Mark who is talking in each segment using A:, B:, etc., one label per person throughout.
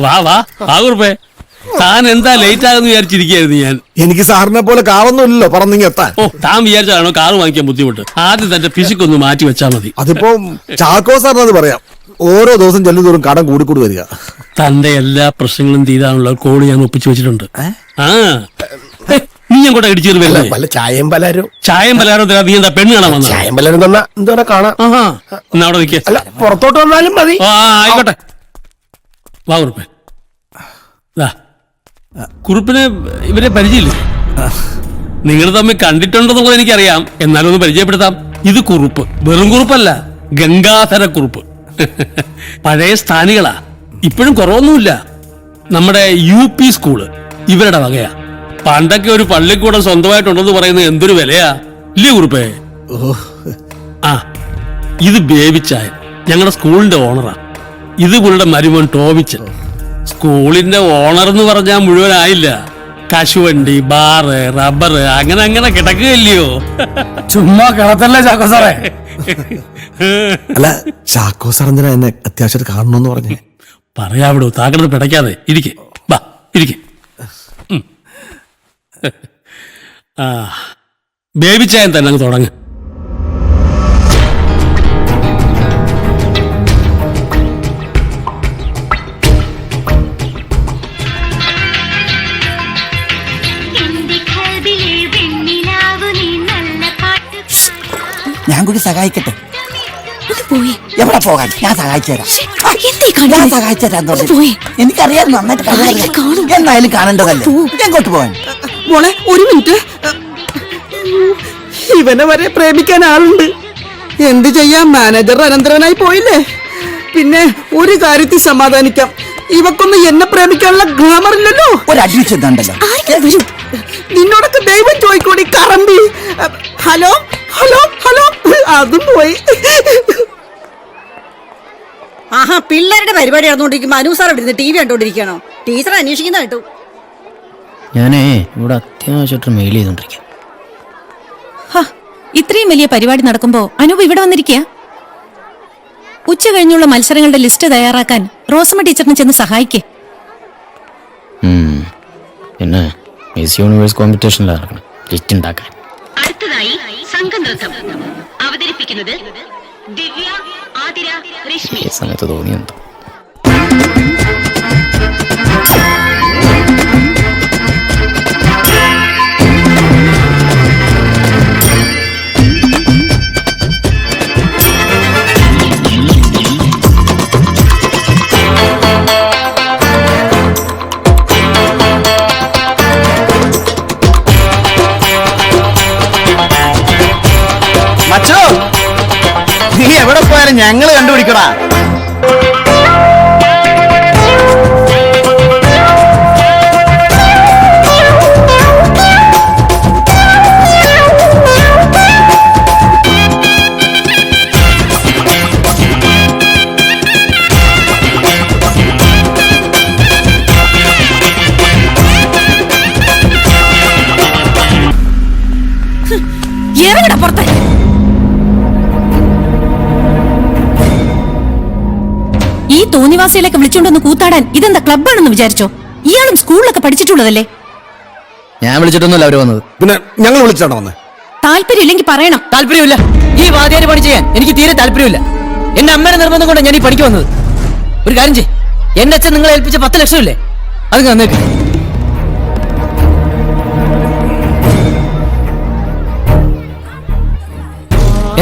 A: വാ വാ കുറുപ്പേ, താൻ എന്താ ലേറ്റ് ആകുന്ന വിചാരിച്ചിരിക്കുന്നു ഞാൻ.
B: എനിക്ക് സാറിനെ പോലെ കാറൊന്നുമില്ലല്ലോ പറഞ്ഞെത്താൻ.
A: ഓ, താൻ വിചാരിച്ചാണോ കാറ് വാങ്ങിക്കാൻ ബുദ്ധിമുട്ട്? ആദ്യം തന്റെ പിശുക്കൊന്ന് മാറ്റി വെച്ചാൽ മതി.
B: അതിപ്പോ ചാക്കോ സാറിനത് പറയാം. ഓരോ ദിവസം ചെല്ലുന്തോറും കടം കൂടിക്കൂടി വരിക.
A: തന്റെ എല്ലാ പ്രശ്നങ്ങളും തീരാനുള്ള കോള് ഞാൻ ഒപ്പിച്ചു വെച്ചിട്ടുണ്ട്. നീ ഞാൻ കൂടെ ഇടിച്ചു
B: വല്ല ചായയും പലരും
A: നീ എന്താ പെണ്ണ് കാണാൻ വന്ന?
B: ചായം പലരും തന്നാ എന്തോടെ കാണാം.
A: എന്നാ അവിടെ നിൽക്കേ.
B: അല്ല, പുറത്തോട്ട് വന്നാലും മതി.
A: ആയിക്കോട്ടെ, വാ കുറുപ്പേ. കുറുപ്പിന് ഇവരെ പരിചയമില്ലേ? നിങ്ങൾ തമ്മിൽ കണ്ടിട്ടുണ്ടെന്നുള്ളത് എനിക്കറിയാം, എന്നാലും ഒന്ന് പരിചയപ്പെടുത്താം. ഇത് കുറുപ്പ്, വെറും കുറുപ്പല്ല, ഗംഗാധര കുറുപ്പ്. പഴയ സ്ഥാനികളാ, ഇപ്പോഴും കുറവൊന്നുമില്ല. നമ്മുടെ UP സ്കൂള് ഇവരുടെ വകയാ. പണ്ടൊക്കെ ഒരു പള്ളിക്കൂടം സ്വന്തമായിട്ടുണ്ടെന്ന് പറയുന്നത് എന്തൊരു വിലയാ ഇല്ലേ കുറുപ്പേ? ഇത് ബേബിച്ചായ ഞങ്ങളുടെ സ്കൂളിന്റെ ഓണറാ. ഇത് പുള്ളിയുടെ മരുമോൻ ടോമിച്ചൻ. സ്കൂളിന്റെ ഓണർ എന്ന് പറഞ്ഞാൽ മുഴുവനായില്ല. കശുവണ്ടി, ബാറ്, റബ്ബർ, അങ്ങനെ അങ്ങനെ കിടക്കുകയല്ലയോ.
B: ചുമ്മാ കിടത്തല്ലേ ചാക്കോ സാറേ. അല്ല, ചാക്കോ സാർ എന്തിനാ എന്നെ അത്യാവശ്യമായിട്ട് കാണണമെന്ന് പറഞ്ഞു?
A: പറയാവിടോ, താങ്കളത് പിടയ്ക്കാതെ ഇരിക്കെ. ബാ ഇരിക്കെ. ബേബിച്ചായൻ തന്നെ അങ്ങ് തുടങ്ങ്.
C: ഞാൻ കൂടി സഹായിക്കട്ടെ?
D: പോയി
C: എവിടെ പോകാൻ? ഞാൻ സഹായിച്ചുതരാം. എനിക്കറിയാം നന്നായിട്ട്. എന്നായാലും കാണേണ്ടതല്ലേ. എങ്ങോട്ട് പോവാൻ?
E: മോളെ ഒരു മിനിറ്റ്, ഇവനെ വരെ പ്രേമിക്കാൻ ആളുണ്ട്. എന്ത് ചെയ്യാം, മാനേജർ അനന്തരവനായി പോയില്ലേ. പിന്നെ ഒരു കാര്യത്തിൽ സമാധാനിക്കാം, ഇവക്കൊന്നും എന്നെ പ്രേമിക്കാനുള്ള ഗ്ലാമർ ഇല്ലല്ലോ.
C: ഒരു അഡ്മിഷനുണ്ടല്ലോ.
E: നിന്നോടൊക്കെ ദൈവം ചോദിക്കൂടി കറമ്പി. ഹലോ ഹലോ ഹലോ, അതും പോയി.
D: ആഹാ, പിള്ളേരുടെ പരിപാടി നടന്നുകൊണ്ടിരിക്കുമ്പോ അനു സാർ ഇവിടെ TV കണ്ടോണ്ടിരിക്കണോ? ടീച്ചർ അന്വേഷിക്കുന്ന കേട്ടു.
F: ഞാനേ ഇവിടെ അത്യാവശ്യമായിട്ട് മെയിൽ ചെയ്തോണ്ടിരിക്കാം.
G: ഇത്രയും വലിയ പരിപാടി നടക്കുമ്പോ അനൂപ് ഇവിടെ വന്നിരിക്കുക. ഉച്ച കഴിഞ്ഞുള്ള മത്സരങ്ങളുടെ ലിസ്റ്റ് തയ്യാറാക്കാൻ റോസമ്മ ടീച്ചറിനെ ചെന്ന് സഹായിക്കേ.
F: പിന്നെ മിസ് യൂണിവേഴ്സ് കോമ്പറ്റീഷനിലാണ് നടക്കണം ലിസ്റ്റ് ഉണ്ടാക്കാൻ.
H: അടുത്തതായി സംഘനൃത്തം അവതരിപ്പിക്കുന്നത് ദിവ്യ, ആതിര, രശ്മി.
F: സമയത്ത് തോന്നിയെന്തോ.
C: നീ എവിടെ പോയാലും ഞങ്ങള് കണ്ടുപിടിക്കടാ.
G: പുറത്തെ ഈ തോന്നിവാസിയിലേക്ക് വിളിച്ചോണ്ടൊന്ന് കൂത്താടാൻ ഇതെന്താ ക്ലബ്ബാണെന്ന് വിചാരിച്ചോ? ഇയാളും സ്കൂളിലൊക്കെ പഠിച്ചിട്ടുള്ളതല്ലേ?
F: ഞാൻ വിളിച്ചിട്ടൊന്നുമല്ല അവര് വന്നത്.
B: പിന്നെ ഞങ്ങൾ വിളിച്ചാണോ വന്നത്?
G: താല്പര്യം ഇല്ലെങ്കിൽ പറയണം.
F: താല്പര്യമില്ല. ഈ വാദ്യാര് പണി ചെയ്യാൻ എനിക്ക് തീരെ താല്പര്യമില്ല. എന്റെ അമ്മയുടെ നിർബന്ധം കൊണ്ട് ഞാൻ ഈ പണിക്ക് വന്നത്. ഒരു കാര്യം ചെയ്യ്, എന്റെ അച്ഛൻ നിങ്ങളെ ഏൽപ്പിച്ച 10 ലക്ഷം ഇല്ലേ, അത് തന്നേക്ക്.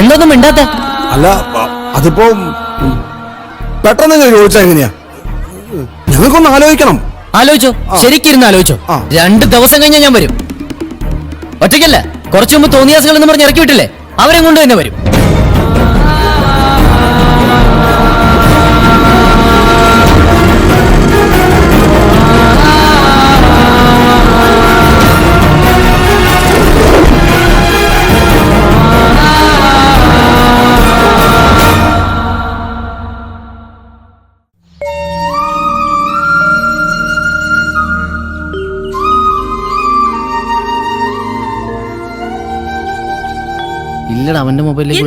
F: എന്തൊന്നും മിണ്ടാത്ത?
B: അല്ല, അതിപ്പോ പെട്ടെന്ന് ചോദിച്ചാ എങ്ങനെയാ? ഞങ്ങൾക്കൊന്ന് ആലോചിക്കണം.
F: ആലോചിച്ചോ, ശരിക്കിരുന്ന് ആലോചിച്ചോ. 2 ദിവസം കഴിഞ്ഞാൽ ഞാൻ വരും. ഒറ്റയ്ക്കല്ല, കുറച്ചു മുമ്പ് തോന്നിയാസുകൾ എന്ന് പറഞ്ഞ് ഇറക്കി വിട്ടില്ലേ, അവരെ കൊണ്ട് തന്നെ വരും. ഇല്ലടാ, അവന്റെ മൊബൈലിലേക്ക്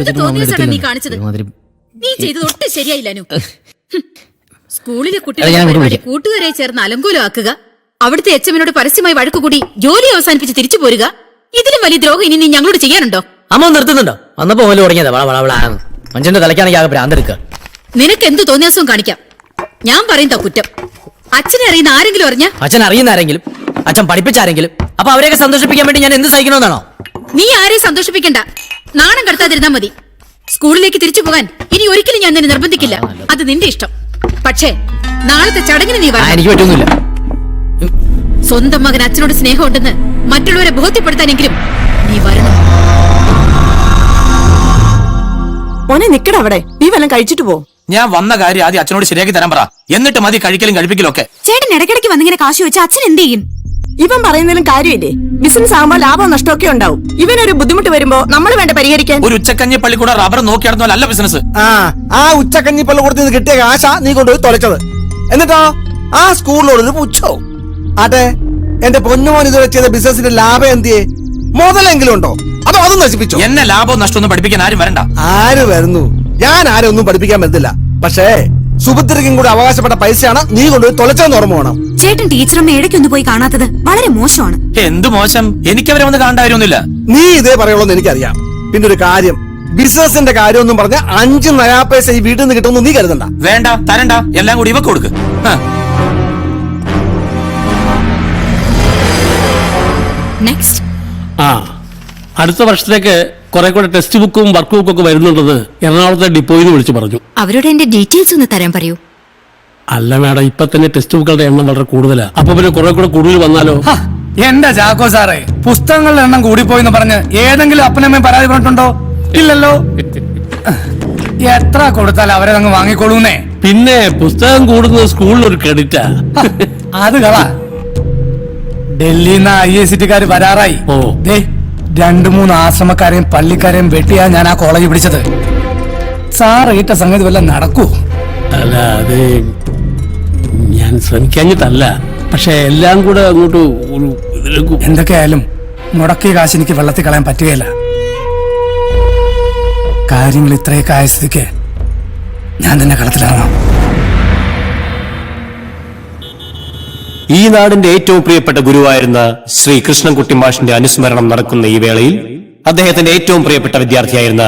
D: നീ ചെയ്തത് ഒട്ടും ശരിയായില്ല.
I: സ്കൂളിലെ
F: ഞാൻ
I: കുട്ടികളുടെ
F: അങ്ങോട്ട്
I: പരിപാടി
F: വിളിക്കാം.
I: കൂട്ടുകാരെ ചേർന്ന് അലങ്കോലമാക്കുക, അവിടുത്തെ എച്ചമ്മനോട് പരസ്യമായി വഴക്കുകൂടി ജോലി അവസാനിപ്പിച്ച് തിരിച്ചു പോരുക, ഇതിലും വലിയ ദ്രോഹം ഇനി നീ ഞങ്ങളോട് ചെയ്യാനുണ്ടോ?
F: അമ്മ ഒന്ന് നിർത്തുന്നുണ്ടോ? വന്നപ്പോ പോലെ തുടങ്ങിയതാ മനുഷ്യന്റെ തലയ്ക്കാണെങ്കിൽ ആകെ ഭ്രാന്തെടുക്കുക.
I: നിനക്ക് എന്ത് തോന്നിയാസവും കാണിക്കാം. ഞാൻ പറയുന്ന കുറ്റം അച്ഛനെ അറിയുന്ന ആരെങ്കിലും അറിഞ്ഞ?
F: അച്ഛൻ അറിയുന്ന ആരെങ്കിലും, അച്ഛൻ പഠിപ്പിച്ച ആരെങ്കിലും, അപ്പൊ അവരെയൊക്കെ സന്തോഷിപ്പിക്കാൻ വേണ്ടി ഞാൻ എന്ത് സഹിക്കണമെന്നാണോ?
I: നീ ആരെയും സന്തോഷിപ്പിക്കണ്ട, നാണം കടത്താതിരുന്നാ മതി. സ്കൂളിലേക്ക് തിരിച്ചു പോകാൻ ഇനി ഒരിക്കലും ഞാൻ നിന്നെ നിർബന്ധിക്കില്ല, അത് നിന്റെ ഇഷ്ടം. പക്ഷേ നാളത്തെ ചടങ്ങിന് നീ വരണം.
F: എനിക്ക് പറ്റൊന്നുമില്ല.
I: സ്വന്തം മകൻ അച്ഛനോട് സ്നേഹമുണ്ടെന്ന് മറ്റുള്ളവരെ ബോധ്യപ്പെടുത്താനെങ്കിലും നീ വരണം.
E: മോനെ നിക്കട അവിടെ, നീ വല്ലതും കഴിച്ചിട്ട് പോ.
B: ഞാൻ വന്ന കാര്യം ആദ്യം അച്ഛനോട് ശരിയാക്കി തരാൻ പറ, എന്നിട്ട് മതി കഴിക്കലും കഴിപ്പിക്കലും ഒക്കെ.
G: ചേട്ടൻ ഇടയ്ക്കിടയ്ക്ക് വന്നിങ്ങനെ കാശ് വെച്ചാൽ അച്ഛൻ എന്ത് ചെയ്യും?
E: ഇവൻ പറയുന്നതിലും കാര്യമില്ലേ? ബിസിനസ് ആകുമ്പോൾ ലാഭവും നഷ്ടമൊക്കെ ഉണ്ടാവും. ഇവനൊരു ബുദ്ധിമുട്ട് വരുമ്പോ നമ്മൾ വേണ്ട പരിഹരിക്കാൻ.
B: ഒരു ഉച്ചക്കഞ്ഞി പള്ളിക്കൂടെ റബ്ബർ നോക്കി നടന്നല്ല ബിസിനസ്.
C: ആ ഉച്ചക്കഞ്ഞി പള്ളി കൊടുത്ത് കിട്ടിയ കാശ നീ കൊണ്ടുപോയി തൊലച്ചത്. എന്നിട്ടോ ആ സ്കൂളിലോടൊരു പുച്ഛവും. ആട്ടെ, എന്റെ പൊന്നുമോൻ ഇത് വെച്ചത് ബിസിനസിന്റെ ലാഭം എന്തിയെ? മുതലെങ്കിലും ഉണ്ടോ? അതോ അത് നശിപ്പിച്ചോ?
B: എന്നെ ലാഭവും നഷ്ടമൊന്നും പഠിപ്പിക്കാൻ ആരും വരണ്ട.
C: ആര് വരുന്നു? ഞാൻ ആരും ഒന്നും പഠിപ്പിക്കാൻ പറ്റില്ല. പക്ഷേ സുഭദ്രയ്ക്കും കൂടെ അവകാശപ്പെട്ട പൈസയാണ് നീ കൊണ്ടുപോയി തൊലച്ചതെന്ന് ഓർമ്മ വേണം.
G: ചേട്ടൻ ടീച്ചറമ്മ ഇടയ്ക്കൊന്ന് പോയി കാണാത്തത് വളരെ മോശമാണ്.
B: എന്ത് മോശം? എനിക്കവരെ വന്ന് കാണേണ്ട കാര്യമൊന്നുമില്ല.
C: നീ ഇതേ പറയുള്ളൂ എന്ന് എനിക്കറിയാം. പിന്നെ ഒരു കാര്യം, ബിസിനസിന്റെ കാര്യമൊന്നും പറഞ്ഞ 5 നയാ പൈസ ഈ വീട്ടിൽ നിന്ന് കിട്ടുമെന്ന് നീ കരുതണ്ട.
B: വേണ്ട, തരണ്ട, എല്ലാം കൂടി ഇവക്ക് കൊടുക്ക്.
G: നെക്സ്റ്റ്.
A: അടുത്ത വർഷത്തേക്ക് കുറെ കൂടെ ടെക്സ്റ്റ് ബുക്കും വർക്ക് ബുക്കും ഒക്കെ വരുന്നുണ്ടെന്ന് എറണാകുളത്തെ ഡിപ്പോയിൽ നിന്ന് വിളിച്ചു പറഞ്ഞു.
G: അവരോട് എന്റെ ഡീറ്റെയിൽസ് ഒന്ന് തരാൻ പറയൂ.
A: അല്ല മാഡം, ഇപ്പൊ തന്നെ ടെക്സ്റ്റ് ബുക്കുകളുടെ എണ്ണം വളരെ കൂടുതലാ. അപ്പൊ പിന്നെ കുറെ കൂടെ കൂടുതൽ വന്നാലോ?
B: എന്റെ ചാക്കോ സാറേ, പുസ്തകങ്ങളുടെ എണ്ണം കൂടിപ്പോയിന്ന് പറഞ്ഞ് ഏതെങ്കിലും അപ്പനമ്മയും പരാതി പറഞ്ഞിട്ടുണ്ടോ? ഇല്ലല്ലോ. എത്ര കൊടുത്താൽ അവരെ അങ്ങ് വാങ്ങിക്കൊള്ളൂന്നേ.
A: പിന്നെ പുസ്തകം കൂടുന്നത് സ്കൂളിലൊരു ക്രെഡിറ്റാ.
B: അത് കള. ഡൽഹിന്ന് IICTക്കാര് വരാറായി.
A: ഓ.
B: 2-3 ആശ്രമക്കാരെയും പള്ളിക്കാരെയും വെട്ടിയാ ഞാൻ ആ കോളേജ് പിടിച്ചത്. സാറ് ഇട്ട സംഗതി വല്ല നടക്കൂ?
A: അല്ല, അത് ഞാൻ ശ്രമിക്കാഞ്ഞിട്ടല്ല, പക്ഷെ എല്ലാം കൂടെ അങ്ങോട്ട് ഒരു ഇതിലേക്ക്.
B: എന്തൊക്കെയായാലും മുടക്കിയ കാശ് എനിക്ക് വെള്ളത്തിൽ കളയാൻ പറ്റുകയില്ല. കാര്യങ്ങൾ ഇത്രയൊക്കെ ആയ സ്ഥിതിക്ക് ഞാൻ തന്നെ കളത്തിലിറങ്ങാം.
J: ഈ നാടിന്റെ ഏറ്റവും പ്രിയപ്പെട്ട ഗുരുവായിരുന്ന ശ്രീ കൃഷ്ണൻകുട്ടി മാഷിന്റെ അനുസ്മരണം നടക്കുന്ന ഈ വേളയിൽ അദ്ദേഹത്തിന്റെ ഏറ്റവും പ്രിയപ്പെട്ട വിദ്യാർത്ഥിയായിരുന്ന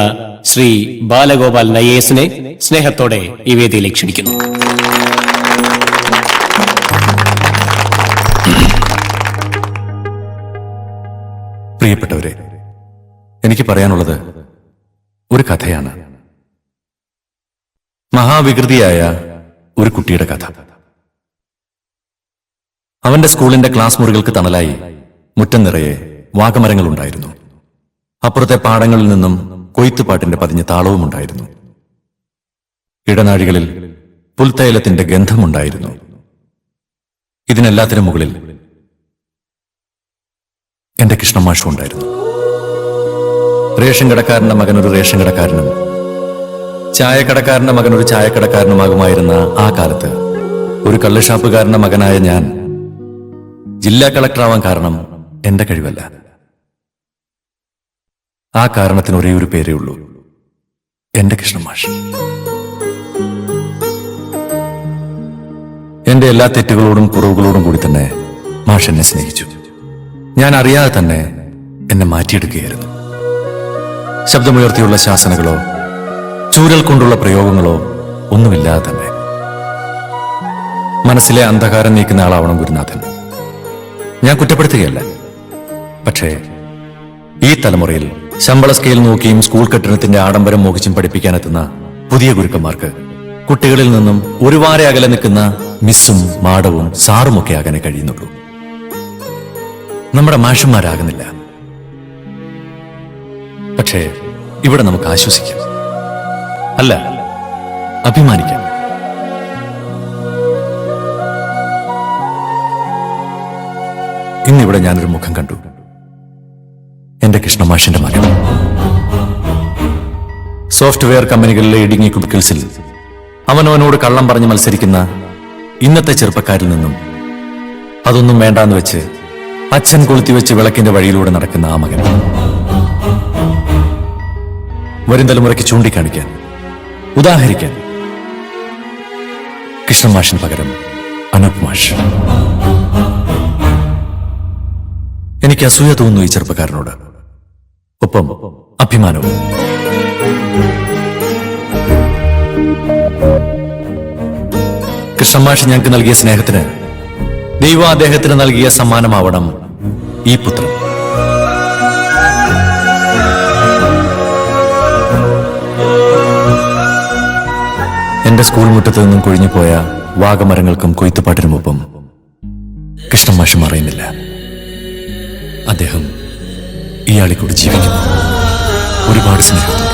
J: ശ്രീ ബാലഗോപാൽ നയേസിനെ സ്നേഹത്തോടെ ഈ വേദിയിലേക്ക് ക്ഷണിക്കുന്നു.
K: പ്രിയപ്പെട്ടവരെ, എനിക്ക് പറയാനുള്ളത് ഒരു കഥയാണ്. മഹാവികൃതിയായ ഒരു കുട്ടിയുടെ കഥ. അവന്റെ സ്കൂളിന്റെ ക്ലാസ് മുറികൾക്ക് തണലായി മുറ്റം നിറയെ വാഗമരങ്ങളുണ്ടായിരുന്നു. അപ്പുറത്തെ പാടങ്ങളിൽ നിന്നും കൊയ്ത്തുപാട്ടിന്റെ പതിഞ്ഞ താളവുമുണ്ടായിരുന്നു. ഇടനാഴികളിൽ പുൽത്തൈലത്തിന്റെ ഗന്ധമുണ്ടായിരുന്നു. ഇതിനെല്ലാത്തിനും മുകളിൽ എന്റെ കൃഷ്ണമാഷും ഉണ്ടായിരുന്നു. റേഷൻ കടക്കാരന്റെ മകൻ ഒരു റേഷൻ കടക്കാരനും ചായക്കടക്കാരന്റെ മകൻ ഒരു ചായക്കടക്കാരനുമാകുമായിരുന്ന ആ കാലത്ത് ഒരു കള്ളുഷാപ്പുകാരന്റെ മകനായ ഞാൻ ജില്ലാ കളക്ടറാവാൻ കാരണം എന്റെ കഴിവല്ല. ആ കാരണത്തിന് ഒരേ ഒരു പേരേ ഉള്ളൂ, എന്റെ കൃഷ്ണമാഷ്. എന്റെ എല്ലാ തെറ്റുകളോടും കുറവുകളോടും കൂടി തന്നെ മാഷ് എന്നെ സ്നേഹിച്ചു. ഞാൻ അറിയാതെ തന്നെ എന്നെ മാറ്റിയെടുക്കുകയായിരുന്നു. ശബ്ദമുയർത്തിയുള്ള ശാസനകളോ ചൂരൽ കൊണ്ടുള്ള പ്രയോഗങ്ങളോ ഒന്നുമില്ലാതെ തന്നെ. മനസ്സിലെ അന്ധകാരം നീക്കുന്ന ആളാവണം ഗുരുനാഥൻ. ഞാൻ കുറ്റപ്പെടുത്തുകയല്ല. പക്ഷേ ഈ തലമുറയിൽ ശമ്പള സ്കെയിൽ നോക്കിയും സ്കൂൾ കെട്ടിടത്തിന്റെ ആഡംബരം മോഹിച്ചും പഠിപ്പിക്കാനെത്തുന്ന പുതിയ ഗുരുക്കന്മാർക്ക് കുട്ടികളിൽ നിന്നും ഒരു വാര അകലെ നിൽക്കുന്ന മിസ്സും മാഡവും സാറുമൊക്കെ ആകാനേ കഴിയുന്നുള്ളൂ. നമ്മുടെ മാഷന്മാരാകുന്നില്ല. പക്ഷേ ഇവിടെ നമുക്ക് ആശ്വസിക്കാം, അല്ല അഭിമാനിക്കാം. ഇന്നിവിടെ ഞാനൊരു മുഖം കണ്ടു, എന്റെ കൃഷ്ണമാഷിന്റെ മകൻ. സോഫ്റ്റ്വെയർ കമ്പനികളിലെ ഇടുങ്ങിയ കുബിക്കിൾസിൽ അവനവനോട് കള്ളം പറഞ്ഞ് മത്സരിക്കുന്ന ഇന്നത്തെ ചെറുപ്പക്കാരിൽ നിന്നും അതൊന്നും വേണ്ടാന്ന് വെച്ച് അച്ഛൻ കൊളുത്തിവെച്ച് വിളക്കിന്റെ വഴിയിലൂടെ നടക്കുന്ന ആ മകൻ. വരും തലമുറയ്ക്ക് ചൂണ്ടിക്കാണിക്കാൻ, ഉദാഹരിക്കാൻ കൃഷ്ണൻ മാഷിന് പകരം അനൂപ് മാഷ്. എനിക്ക് അസൂയ തോന്നുന്നു ഈ ചെറുപ്പക്കാരനോട്, ഒപ്പം അഭിമാനവും. കൃഷ്ണൻ മാഷ് ഞങ്ങൾക്ക് നൽകിയ സ്നേഹത്തിന് ദൈവം അദ്ദേഹത്തിന് നൽകിയ സമ്മാനമാവണം ഈ പുത്രൻ. എന്റെ സ്കൂൾ മുറ്റത്ത് നിന്നും കൊഴിഞ്ഞുപോയ വാഗമരങ്ങൾക്കും കൊയ്ത്തുപാട്ടിനുമൊപ്പം കൃഷ്ണൻ മാഷ് മറയുന്നില്ല. അദ്ദേഹം ഇയാളെ കൂടി ജീവിക്കുന്നു. ഒരുപാട് സ്നേഹത്തോടെ,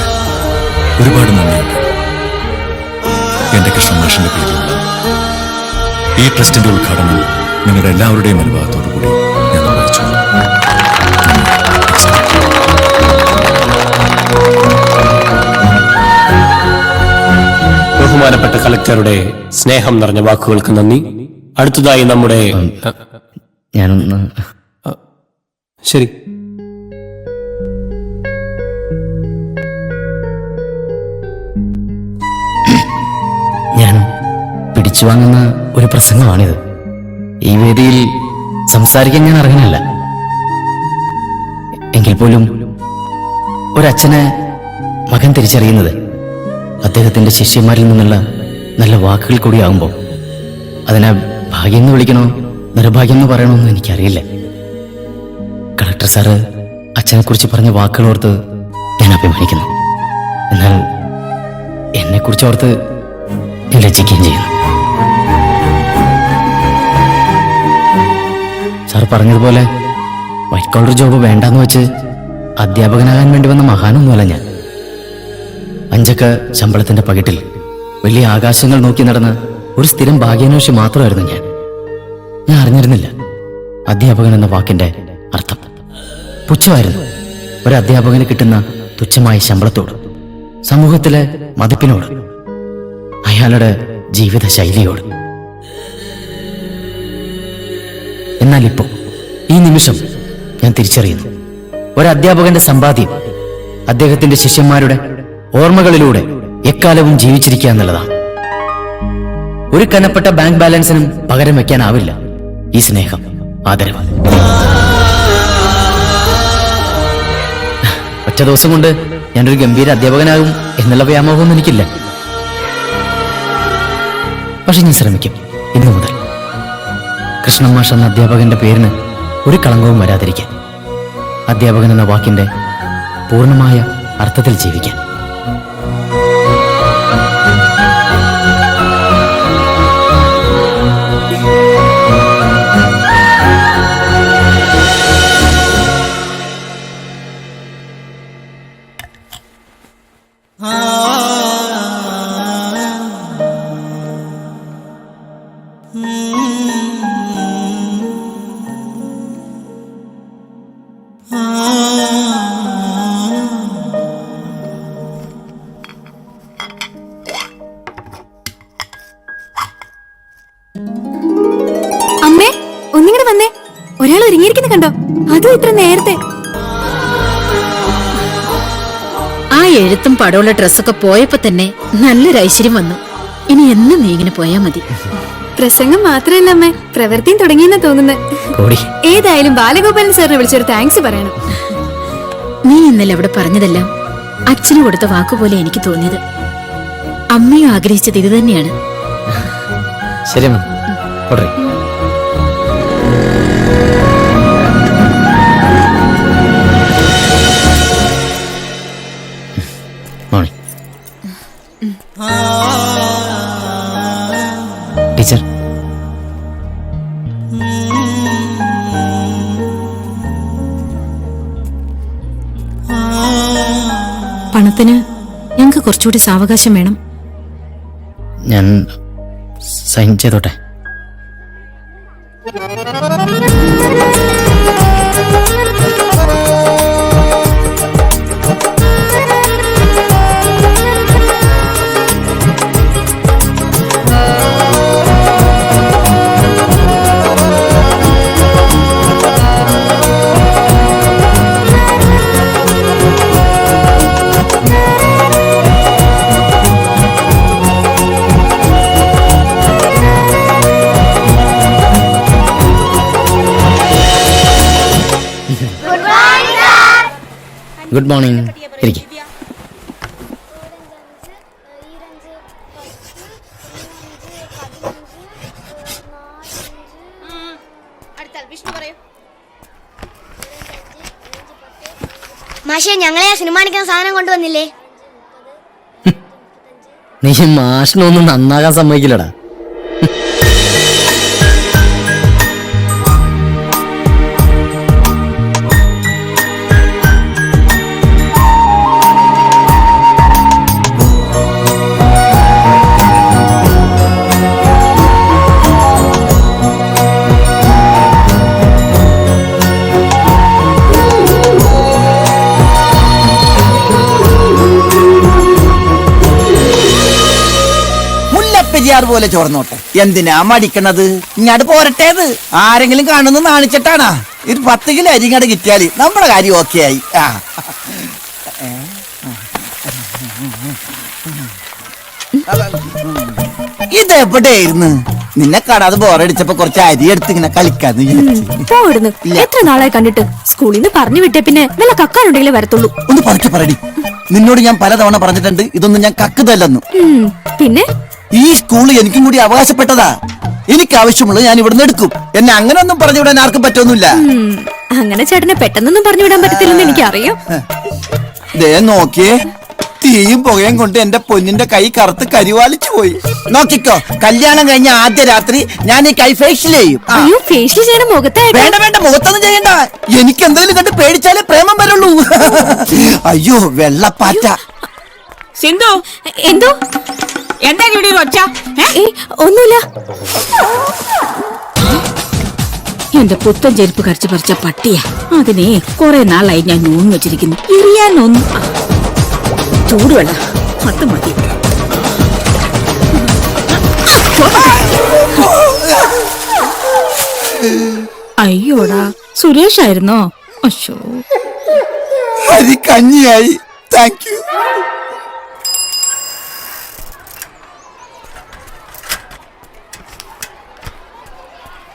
K: ഒരുപാട് നന്ദിയുണ്ട്. എന്റെ കൃഷ്ണൻ മാഷിന്റെ പേരിലുള്ള ഈ ട്രസ്റ്റിന്റെ ഉദ്ഘാടനം നിങ്ങളുടെ എല്ലാവരുടെയും അനുഭവത്തോടു കൂടി ഞാൻ നിർവഹിച്ചു.
J: ബഹുമാനപ്പെട്ട കളക്ടറുടെ സ്നേഹം നിറഞ്ഞ വാക്കുകൾക്ക് നന്ദി. അടുത്തതായി നമ്മുടെ
F: ഞാനൊന്ന്
J: ശരി.
F: ഞാൻ പിടിച്ചു വാങ്ങുന്ന ഒരു പ്രസംഗമാണിത്. ഈ വേദിയിൽ സംസാരിക്കാൻ ഞാൻ അർഹനല്ല. എങ്കിൽ പോലും ഒരച്ഛന് മകൻ തിരിച്ചറിയുന്നത് അദ്ദേഹത്തിന്റെ ശിഷ്യന്മാരിൽ നിന്നുള്ള നല്ല വാക്കുകൾ കൂടിയാകുമ്പോൾ അതിനെ ഭാഗ്യം എന്ന് വിളിക്കണോ നിർഭാഗ്യം എന്ന് പറയണമെന്ന് എനിക്കറിയില്ല. കളക്ടർ സാറ് അച്ഛനെ കുറിച്ച് പറഞ്ഞ വാക്കുകൾ ഓർത്ത് ഞാൻ അഭിമാനിക്കുന്നു. എന്നാൽ എന്നെക്കുറിച്ച് ഓർത്ത് ഞാൻ ലജ്ജിക്കുകയും ചെയ്യുന്നു. സാർ പറഞ്ഞതുപോലെ വൈറ്റ് കോളർ ജോബ് വേണ്ടെന്ന് വെച്ച് അധ്യാപകനാകാൻ വേണ്ടി വന്ന മഹാനൊന്നുമല്ല ഞാൻ. 5 അക്ക ശമ്പളത്തിന്റെ പകിട്ടിൽ വലിയ ആകാശങ്ങൾ നോക്കി നടന്ന ഒരു സ്ഥിരം ഭാഗ്യാന്വേഷി മാത്രമായിരുന്നു ഞാൻ അറിഞ്ഞിരുന്നില്ല അധ്യാപകൻ എന്ന വാക്കിന്റെ അർത്ഥം. പുച്ഛമായിരുന്നു ഒരു അധ്യാപകന് കിട്ടുന്ന തുച്ഛമായ ശമ്പളത്തോട്, സമൂഹത്തിലെ മതിപ്പിനോട്, അയാളുടെ ജീവിത ശൈലിയോട്. എന്നാൽ ഇപ്പോ ഈ നിമിഷം ഞാൻ തിരിച്ചറിയുന്നു, ഒരു അധ്യാപകന്റെ സമ്പാദ്യം അദ്ദേഹത്തിന്റെ ശിഷ്യന്മാരുടെ ഓർമ്മകളിലൂടെ എക്കാലവും ജീവിച്ചിരിക്കുക എന്നുള്ളതാണ്. ഒരു കനപ്പെട്ട ബാങ്ക് ബാലൻസിനും പകരം വെക്കാനാവില്ല ഈ സ്നേഹം, ആദരവ്. ഒറ്റ ദിവസം കൊണ്ട് ഞാനൊരു ഗംഭീര അധ്യാപകനാകും എന്നുള്ള വ്യാമോഹമൊന്നും എനിക്കില്ല. പക്ഷെ ഞാൻ ശ്രമിക്കും. ഇന്നു മുതൽ കൃഷ്ണൻ മാഷ് എന്ന അധ്യാപകന്റെ പേരിന് ഒരു കളങ്കവും വരാതിരിക്കാൻ, അധ്യാപകൻ എന്ന വാക്കിന്റെ പൂർണ്ണമായ അർത്ഥത്തിൽ ജീവിക്കാൻ.
G: അമ്മേ, ഒന്നിങ്ങനെ വന്നേ. ഒരാൾ ഒരുങ്ങിയിരിക്കുന്ന കണ്ടോ? അതും ഇത്ര നേരത്തെ.
I: ആ എഴുത്തും പടമുള്ള ഡ്രസ്സൊക്കെ പോയപ്പോ തന്നെ നല്ലൊരു ഐശ്വര്യം വന്നു. ഇനി എന്നും നീ ഇങ്ങനെ പോയാ മതി.
G: പ്രസംഗം മാത്രമല്ല അമ്മേ, പ്രവൃത്തിയും തുടങ്ങിയെന്ന് തോന്നുന്നത്. ഏതായാലും ബാലഗോപാലൻ സാറിനെ വിളിച്ചൊരു താങ്ക്സ് പറയണം.
I: നീ ഇന്നലെ അവിടെ പറഞ്ഞതെല്ലാം അച്ഛന് കൊടുത്ത വാക്കുപോലെ എനിക്ക് തോന്നിയത്. അമ്മയും ആഗ്രഹിച്ചത് ഇത് തന്നെയാണ്.
F: ശരി ടീച്ചർ,
G: പണത്തിന് ഞങ്ങൾക്ക് കുറച്ചുകൂടി സാവകാശം വേണം.
F: ഞാൻ സൈൻ ചെയ്തോട്ടെ? Good morning. ഇരിക്കെ.
L: മാഷെ, ഞങ്ങളെ സിനിമ കാണിക്കാൻ സാധനം കൊണ്ടുവന്നില്ലേ?
F: നീ മാഷിനൊന്നും നന്നാകാൻ സമ്മതിക്കില്ലടാ.
E: പോലെ ചോർന്നോട്ടെ, എന്തിനാ മടിക്കണത്? ഇങ്ങോട്ട് പോരട്ടേത്. ആരെങ്കിലും കാണുന്നു നാണിച്ചിട്ടാണാ? ഒരു 10 കിലോ അരി ഇങ്ങോട്ട് കിട്ടിയാല് നമ്മുടെ കാര്യം ഓക്കെ ആയി. ഇതെവിടെയായിരുന്നു? നിന്നെ കാണാതെ ബോറടിച്ചപ്പോ കുറച്ച് അരി എടുത്ത് ഇങ്ങനെ കളിക്കാന്ന്
L: പോടുന്നു. എത്ര നാളായി കണ്ടിട്ട്? സ്കൂളിൽ നിന്ന് പറഞ്ഞു വിട്ടേ പിന്നെ വല്ല കക്കാനുണ്ടെങ്കിലേ വരത്തുള്ളൂ.
E: ഒന്ന് പറിച്ചു പറടി. നിന്നോട് ഞാൻ പലതവണ പറഞ്ഞിട്ടുണ്ട് ഇതൊന്നും ഞാൻ കക്കുതല്ലെന്നു.
L: പിന്നെ
E: ഈ സ്കൂൾ എനിക്കും കൂടി അവകാശപ്പെട്ടതാ. എനിക്ക് ആവശ്യമുള്ളത് ഞാൻ ഇവിടുന്ന് എടുക്കും. എന്നെ അങ്ങനെ ഒന്നും പറഞ്ഞു വിടാൻ ആർക്കും പറ്റൊന്നുമില്ല.
L: അങ്ങനെ ചേട്ടനെ പെട്ടെന്നൊന്നും പറഞ്ഞു വിടാൻ പറ്റത്തില്ലെന്ന് എനിക്കറിയാം.
E: ദേ നോക്കിയേ, തീയും പുകയും കൊണ്ട് എന്റെ പൊന്നിന്റെ കൈ കറുത്ത് കരിവാലിച്ചു പോയി. നോക്കിക്കോ, കല്യാണം കഴിഞ്ഞ ആദ്യ രാത്രി ഞാൻ ഈ കൈ ഫേഷ്യൽ ചെയ്യും.
L: അയ്യോ, ഫേഷ്യൽ ചെയ്യണ മുഖത്തായിട്ട്?
E: വേണ്ട വേണ്ട, മുഖത്തൊന്നും ചെയ്യണ്ട. എനിക്ക് എന്തെങ്കിലും കണ്ട് പേടിച്ചാലേ പ്രേമം വരുള്ളൂ. അയ്യോ വെള്ളപ്പാറ്റ.
I: സിന്ധു,
L: എന്തോ
I: എന്താ ഇവിടെ ഒച്ച?
L: ഒന്നുമില്ല.
I: എന്റെ പുത്തൻ ചെരുപ്പ് കരച്ചു പറിച്ച പട്ടിയാ. അതിനെ കുറെ നാളായി ഞാൻ ഊന്ന് വെച്ചിരിക്കുന്നു. ഇരിയാനൊന്നും ചൂടുവെള്ള അത് മതി. അയ്യോടാ, സുരേഷായിരുന്നോ? അശോ,
E: അരി കഞ്ഞിയായി. Thank you.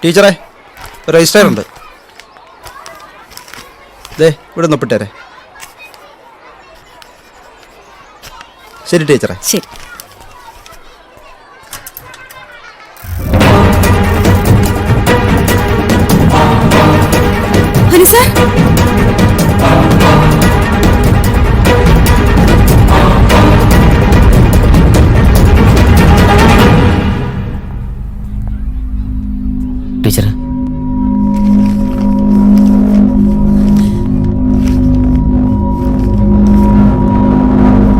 C: ടീച്ചറെ, രജിസ്റ്റർ ഉണ്ട്. ദേ ഇവിടെ ഒപ്പിട്ടേരെ. ശരി ടീച്ചറെ.
L: ശരി. Anu sir,
F: teacher,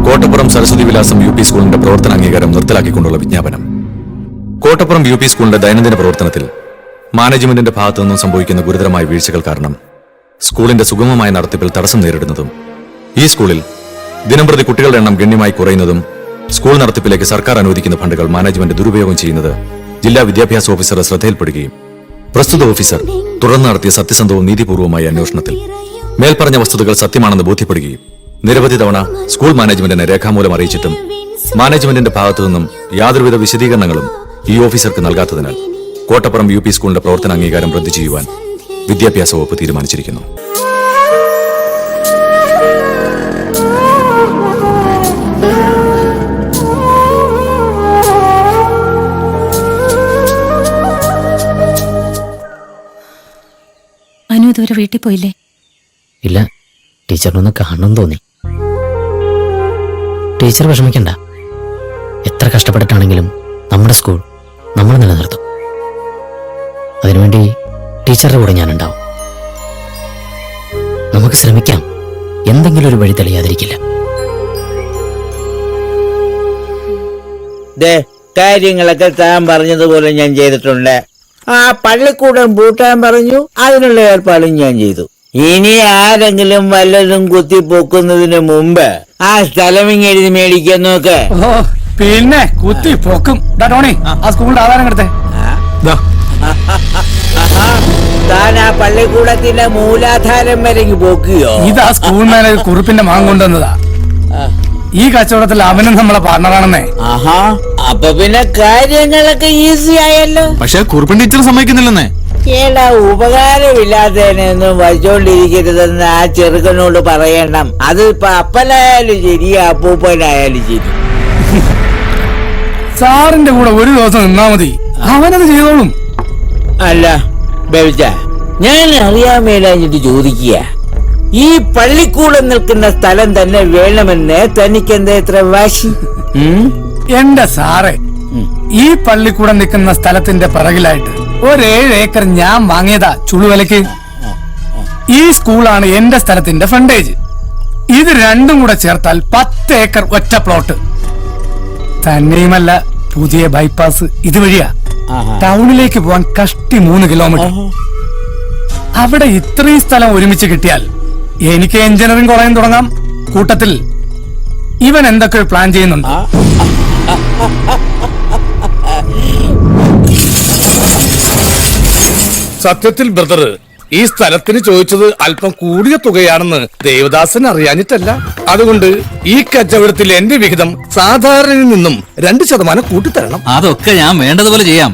K: Kottappuram Saraswathi Vilasam U P സ്കൂളിന്റെ പ്രവർത്തന അംഗീകാരം നിർത്തലാക്കിക്കൊണ്ടുള്ള വിജ്ഞാപനം. കോട്ടപ്പുറം യു പി സ്കൂളിന്റെ ദൈനംദിന പ്രവർത്തനത്തിൽ മാനേജ്മെന്റിന്റെ ഭാഗത്തു നിന്നും സംഭവിക്കുന്ന ഗുരുതരമായ വീഴ്ചകൾ കാരണം സ്കൂളിന്റെ സുഗമമായ നടത്തിപ്പിൽ തടസ്സം നേരിടുന്നതും ഈ സ്കൂളിൽ ദിനംപ്രതി കുട്ടികളുടെ എണ്ണം ഗണ്യമായി കുറയുന്നതും സ്കൂൾ നടത്തിപ്പിലേക്ക് സർക്കാർ അനുവദിക്കുന്ന ഫണ്ടുകൾ മാനേജ്മെന്റ് ദുരുപയോഗം ചെയ്യുന്നത് ജില്ലാ വിദ്യാഭ്യാസ ഓഫീസറുടെ ശ്രദ്ധയിൽപ്പെടുകയും പ്രസ്തുത ഓഫീസർ തുടർന്ന് നടത്തിയ സത്യസന്ധവും നീതിപൂർവമായ അന്വേഷണത്തിൽ മേൽപ്പറഞ്ഞ വസ്തുതകൾ സത്യമാണെന്ന് ബോധ്യപ്പെടുകയും നിരവധി തവണ സ്കൂൾ മാനേജ്മെന്റിനെ രേഖാമൂലം അറിയിച്ചിട്ടും മാനേജ്മെന്റിന്റെ ഭാഗത്തു നിന്നും യാതൊരുവിധ വിശദീകരണങ്ങളും ഈ ഓഫീസർക്ക് നൽകാത്തതിനാൽ കോട്ടപ്പുറം യു പി സ്കൂളിന്റെ പ്രവർത്തന അംഗീകാരം റദ്ദു ചെയ്യുവാൻ വിദ്യാഭ്യാസ വകുപ്പ് തീരുമാനിച്ചിരിക്കുന്നു.
G: അനു ഇതുവരെ വീട്ടിൽ പോയില്ലേ?
F: ഇല്ല, ടീച്ചറിനൊന്ന് കാണണം തോന്നി. ടീച്ചർ വിഷമിക്കണ്ട. എത്ര കഷ്ടപ്പെട്ടിട്ടാണെങ്കിലും നമ്മുടെ സ്കൂൾ നമ്മൾ നിലനിർത്തും. അതിനുവേണ്ടി ടീച്ചറുടെ കൂടെ ഞാനുണ്ടാവും. നമുക്ക് ശ്രമിക്കാം. എന്തെങ്കിലും ഒരു വഴി തെളിയാതിരിക്കില്ല.
E: കാര്യങ്ങളൊക്കെ താൻ പറഞ്ഞതുപോലെ ഞാൻ ചെയ്തിട്ടുണ്ട്. ആ പള്ളിക്കൂടം പൂട്ടാൻ പറഞ്ഞു, അതിനുള്ള ഏർപ്പാടും ഞാൻ ചെയ്തു. ഇനി ആരെങ്കിലും വല്ലതും കുത്തിപ്പൊക്കുന്നതിന് മുമ്പ് ആ സ്ഥലം ഇങ്ങെഴുതി മേടിക്കാൻ നോക്ക്.
B: പിന്നെ കുത്തി പൊക്കും. ടോണി, ആ സ്കൂളിന്റെ ആധാരം എടുത്തേ.
E: താൻ ആ പള്ളിക്കൂടത്തിന്റെ മൂലാധാരം വരെ പോക്കിയോ?
B: ഇതാ സ്കൂൾ മാനേജർ കുറിപ്പിന്റെ മാങ്ങ കൊണ്ടുവന്നതാ. ഈ കച്ചവടത്തിൽ അവനും നമ്മളെ പാർട്ണറാണെന്നേ.
E: ആഹാ, അപ്പൊ പിന്നെ കാര്യങ്ങളൊക്കെ ഈസി ആയല്ലോ.
B: പക്ഷെ കുറിപ്പിന്റെ ടീച്ചർ സമ്മതിക്കുന്നില്ലെന്നേ.
E: ഏടാ ഉപകാരമില്ലാത്തതിനൊന്നും വച്ചോണ്ടിരിക്കരുതെന്ന് ആ ചെറുക്കനോട് പറയണം. അതിപ്പോ അപ്പനായാലും ശരി അപ്പൂപ്പനായാലും ശരി.
B: സാറിന്റെ കൂടെ ഒരു ദിവസം നിന്നാ മതി, അവനത് ചെയ്തോളും.
E: അല്ല ബേബിച്ച, ഞാൻ അറിയാൻ മേലാഞ്ഞിട്ട് ചോദിക്കുക, ഈ പള്ളിക്കൂടം നിൽക്കുന്ന സ്ഥലം തന്നെ വേണമെന്ന് തനിക്കെന്താ ഇത്ര വാശി?
B: എന്റെ സാറേ, ഈ പള്ളിക്കൂടം നിൽക്കുന്ന സ്ഥലത്തിന്റെ പിറകിലായിട്ട് 7 ഏക്കർ ഞാൻ വാങ്ങിയതാ ചുളുവിലക്ക്. ഈ സ്കൂളാണ് എന്റെ സ്ഥലത്തിന്റെ ഫ്രണ്ടേജ്. ഇത് രണ്ടും കൂടെ ചേർത്താൽ 10 ഏക്കർ ഒറ്റ പ്ലോട്ട്. തന്നെയുമല്ല, പുതിയ ബൈപ്പാസ് ഇതുവഴിയാ. ടൗണിലേക്ക് പോവാൻ കഷ്ടി 3 കിലോമീറ്റർ. അവിടെ ഇത്രയും സ്ഥലം ഒരുമിച്ച് കിട്ടിയാൽ എനിക്ക് എഞ്ചിനീയറിംഗ് കോളേജ് തുടങ്ങാം. കൂട്ടത്തിൽ ഇവൻ എന്തൊക്കെ പ്ലാൻ ചെയ്യുന്നുണ്ട്.
M: സത്യത്തിൽ ബ്രദർ, ഈ സ്ഥലത്തിന് ചോദിച്ചത് അല്പം കൂടിയ തുകയാണെന്ന് ദേവദാസൻ അറിയാഞ്ഞിട്ടല്ല. അതുകൊണ്ട് ഈ കച്ചവടത്തിൽ എന്റെ വിഹിതം സാധാരണയിൽ നിന്നും 2% കൂട്ടിത്തരണം.
F: അതൊക്കെ ഞാൻ വേണ്ടതുപോലെ ചെയ്യാം.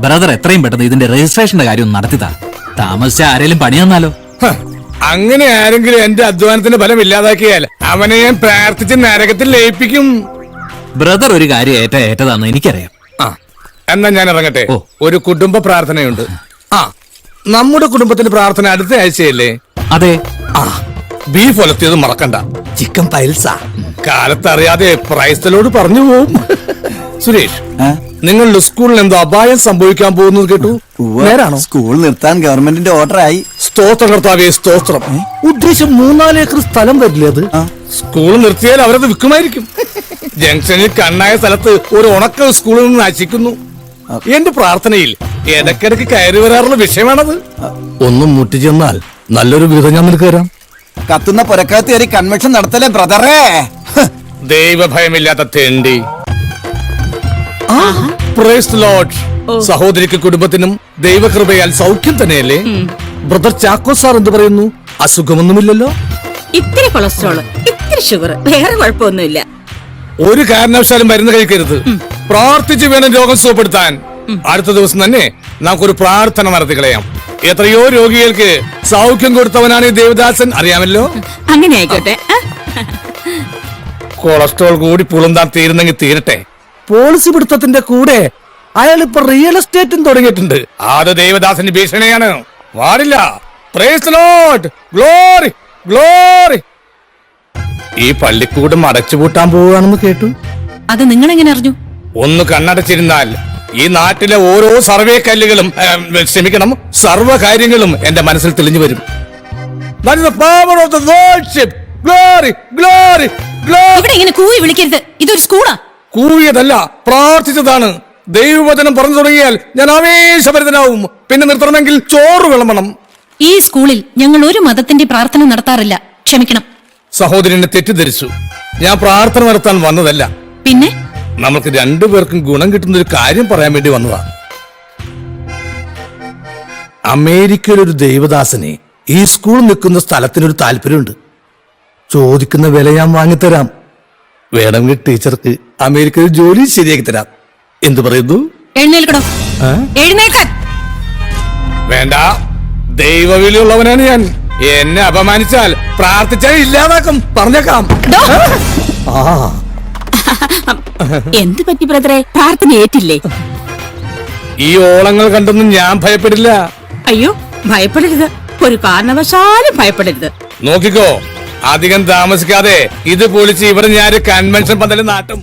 F: ബ്രദർ എത്രയും പെട്ടെന്ന് ഇതിന്റെ രജിസ്ട്രേഷന്റെ കാര്യം നടത്തിത്താ. താമസിച്ച ആരെങ്കിലും പണി തന്നാലോ?
M: അങ്ങനെ ആരെങ്കിലും എന്റെ അധ്വാനത്തിന്റെ ഫലം ഇല്ലാതാക്കിയാൽ അവനെ ഞാൻ പ്രാർത്ഥിച്ച് നരകത്തിൽ ലയിപ്പിക്കും.
F: ബ്രദർ ഒരു കാര്യം ഏറ്റതാന്ന് എനിക്കറിയാം.
M: എന്നാ ഞാൻ ഇറങ്ങട്ടെ. ഒരു കുടുംബ പ്രാർത്ഥനയുണ്ട്. നമ്മുടെ കുടുംബത്തിന്റെ പ്രാർത്ഥന അടുത്ത ആഴ്ചയല്ലേ?
F: അതെ.
M: ബീഫ് ഒലത്തിയത് മറക്കണ്ട. ചിക്കൻ പൈൽസാ. കാലത്തറിയാതെ പ്രൈസ്തലോട് പറഞ്ഞു പോവും. സുരേഷ്, നിങ്ങളുടെ സ്കൂളിൽ എന്തോ അപായം സംഭവിക്കാൻ പോകുന്നത് കേട്ടു. നേരാണോ?
C: സ്കൂൾ നിർത്താൻ ഗവൺമെന്റിന്റെ ഓർഡർ ആയി.
M: സ്തോത്രം കർത്താവേ, സ്തോത്രം. ഉദ്ദേശം 3-4 ഏക്കർ സ്ഥലം വരില്ലേ അത്? സ്കൂൾ നിർത്തിയാൽ അവരത് വിൽക്കുമായിരിക്കും. ജംഗ്ഷനിൽ കണ്ണായ സ്ഥലത്ത് ഒരു ഉണക്ക സ്കൂളിൽ നിന്ന് നശിക്കുന്നു. എന്റെ പ്രാർത്ഥനയിൽ ഇടയ്ക്കിടയ്ക്ക് കയറി വരാറുള്ള വിഷയമാണത്. ഒന്നും മുട്ടി ചെന്നാൽ നല്ലൊരു വിധം ഞാൻ നിനക്ക് തരാം.
C: കത്തുന്ന പുരക്കകത്ത് കയറി കൺവെൻഷൻ നടത്തലേ ബ്രദറേ.
M: ദൈവഭയമില്ലാത്ത തെണ്ടി. Praise the Lord. സഹോദരിക്ക് കുടുംബത്തിനും ദൈവകൃപയാൽ സൗഖ്യം തന്നെയല്ലേ? ബ്രദർ ചാക്കോ സാർ എന്ത് പറയുന്നു? അസുഖമൊന്നുമില്ലല്ലോ?
D: ഇത്തിരി കൊളസ്ട്രോള്, ഇത്തിരി ഷുഗർ, വേറെ കുഴപ്പമൊന്നുമില്ല.
M: ഒരു കാരണവശാലും മരുന്ന് കഴിക്കരുത്. പ്രാർത്ഥിച്ച് വേണം രോഗം സുഖപ്പെടുത്താൻ. അടുത്ത ദിവസം തന്നെ നമുക്കൊരു പ്രാർത്ഥന നടത്തി കളയാം. എത്രയോ രോഗികൾക്ക് സൗഖ്യം കൊടുത്തവനാണ് ഈ ദേവദാസൻ, അറിയാമല്ലോ.
D: അങ്ങനെ ആയിക്കോട്ടെ.
M: കൊളസ്ട്രോൾ കൂടി പുളുന്താൻ തീരുന്നെങ്കിൽ തീരട്ടെ. പോളിസി പിടുത്തത്തിന്റെ കൂടെ അയാൾ ഇപ്പൊ റിയൽ എസ്റ്റേറ്റും തുടങ്ങിയിട്ടുണ്ട്. അത് ദേവദാസന്റെ ഭീഷണിയാണ്. പാടില്ല. Praise the Lord. Glory, glory. ഈ പള്ളിക്കൂടം അടച്ചുപൂട്ടാൻ പോവുകയാണെന്ന് കേട്ടു.
G: അത് നിങ്ങൾ എങ്ങനെ അറിഞ്ഞു?
M: ഒന്ന് കണ്ണടച്ചിരുന്നാൽ ഈ നാട്ടിലെ ഓരോ സർവേ കല്ലുകളും ക്ഷമിക്കണം, സർവ്വകാര്യങ്ങളും എന്റെ മനസ്സിൽ തെളിഞ്ഞു വരും.
G: ഇവിടെ ഇങ്ങനെ കൂവി വിളിക്കരുത്. ഇതൊരു സ്കൂളാ.
M: കൂവിയതല്ല, പ്രാർത്ഥിച്ചതാണ്. ദൈവവചനം പറഞ്ഞു തുടങ്ങിയാൽ ഞാൻ ആവേശഭരിതനാവും. പിന്നെ നിർത്തണമെങ്കിൽ ചോറ് വിളമ്പണം.
G: ഈ സ്കൂളിൽ ഞങ്ങൾ ഒരു മതത്തിന്റെ പ്രാർത്ഥന നടത്താറില്ല. ക്ഷമിക്കണം.
M: സഹോദരനെ തെറ്റിദ്ധരിച്ചു. ഞാൻ പ്രാർത്ഥന നടത്താൻ വന്നതല്ല.
G: പിന്നെ
M: നമുക്ക് രണ്ടുപേർക്കും ഗുണം കിട്ടുന്ന ഒരു കാര്യം പറയാൻ വേണ്ടി വന്നതാ. അമേരിക്കയിലൊരു ദൈവദാസനെ ഈ സ്കൂൾ നിൽക്കുന്ന സ്ഥലത്തിനൊരു താല്പര്യമുണ്ട്. ചോദിക്കുന്ന വില ഞാൻ വാങ്ങിത്തരാം. വേണമെങ്കിൽ ടീച്ചർക്ക് അമേരിക്കയിൽ ജോലി ശരിയാക്കി തരാം. എന്തു പറയുന്നു?
G: എഴുന്നേൽക്കടോ. എഴുന്നേൽക്കാൻ.
M: വേണ്ട, ദൈവവിളിയുള്ളവനാണ് ഞാൻ. എന്നെ അപമാനിച്ചാൽ പ്രാർത്ഥിച്ചാൽ ഇല്ലാതാക്കും. പറഞ്ഞേക്കാം.
D: എന്ത് പറ്റി ബ്രദറെ? പ്രാർത്ഥന ഏറ്റില്ലേ?
M: ഈ ഓളങ്ങൾ കണ്ടൊന്നും ഞാൻ ഭയപ്പെടില്ല.
D: അയ്യോ, ഭയപ്പെടരുത്. ഒരു കാരണവശാലും ഭയപ്പെടരുത്.
M: നോക്കിക്കോ, അധികം താമസിക്കാതെ ഇത് പൊളിച്ച് ഇവിടെ ഞാൻ കൺവെൻഷൻ പന്തലിൽ നാട്ടും.